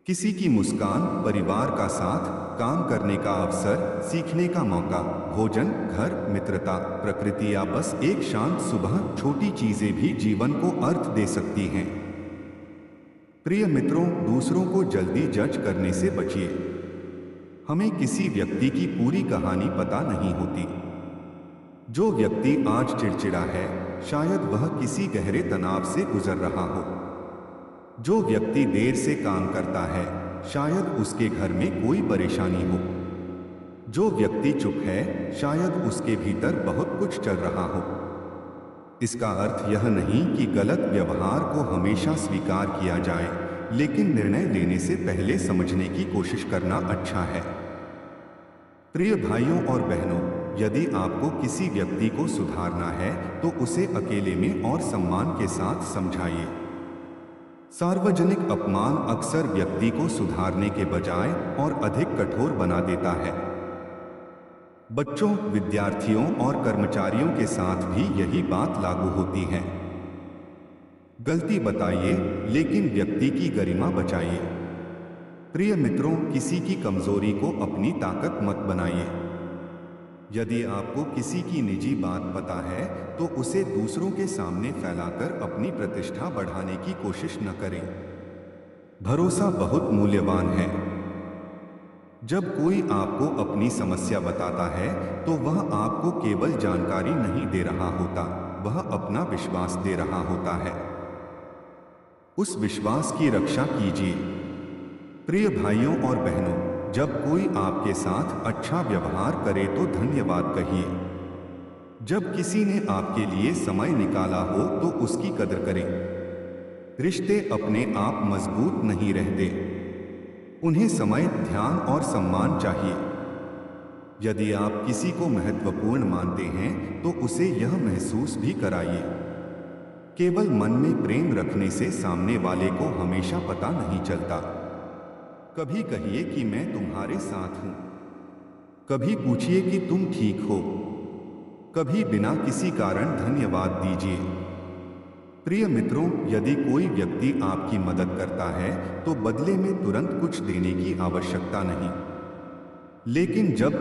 [SPEAKER 1] किसी की मुस्कान, परिवार का साथ, काम करने का अवसर, सीखने का मौका, भोजन, घर, मित्रता, प्रकृति या बस एक शांत सुबह, छोटी चीजें भी जीवन को अर्थ दे सकती हैं। प्रिय मित्रों, दूसरों को जल्दी जज करने से बचिए। हमें किसी व्यक्ति की पूरी कहानी पता नहीं होती। जो व्यक्ति आज चिड़चिड़ा है, शायद वह किसी गहरे तनाव से गुजर रहा हो। जो व्यक्ति देर से काम करता है, शायद उसके घर में कोई परेशानी हो। जो व्यक्ति चुप है, शायद उसके भीतर बहुत कुछ चल रहा हो। इसका अर्थ यह नहीं कि गलत व्यवहार को हमेशा स्वीकार किया जाए, लेकिन निर्णय लेने से पहले समझने की कोशिश करना अच्छा है। प्रिय भाइयों और बहनों, यदि आपको किसी व्यक्ति को सुधारना है तो उसे अकेले में और सम्मान के साथ समझाइए। सार्वजनिक अपमान अक्सर व्यक्ति को सुधारने के बजाय और अधिक कठोर बना देता है। बच्चों, विद्यार्थियों और कर्मचारियों के साथ भी यही बात लागू होती है। गलती बताइए, लेकिन व्यक्ति की गरिमा बचाइए। प्रिय मित्रों, किसी की कमजोरी को अपनी ताकत मत बनाइए। यदि आपको किसी की निजी बात पता है तो उसे दूसरों के सामने फैलाकर अपनी प्रतिष्ठा बढ़ाने की कोशिश न करें। भरोसा बहुत मूल्यवान है। जब कोई आपको अपनी समस्या बताता है तो वह आपको केवल जानकारी नहीं दे रहा होता, वह अपना विश्वास दे रहा होता है। उस विश्वास की रक्षा कीजिए। प्रिय भाइयों और बहनों, जब कोई आपके साथ अच्छा व्यवहार करे तो धन्यवाद कहिए। जब किसी ने आपके लिए समय निकाला हो तो उसकी कदर करें। रिश्ते अपने आप मजबूत नहीं रहते, उन्हें समय, ध्यान और सम्मान चाहिए। यदि आप किसी को महत्वपूर्ण मानते हैं तो उसे यह महसूस भी कराइए। केवल मन में प्रेम रखने से सामने वाले को हमेशा पता नहीं चलता। कभी कहिए कि मैं तुम्हारे साथ हूं, कभी पूछिए कि तुम ठीक हो, कभी बिना किसी कारण धन्यवाद दीजिए। प्रिय मित्रों, यदि कोई व्यक्ति आपकी मदद करता है तो बदले में तुरंत कुछ देने की आवश्यकता नहीं, लेकिन जब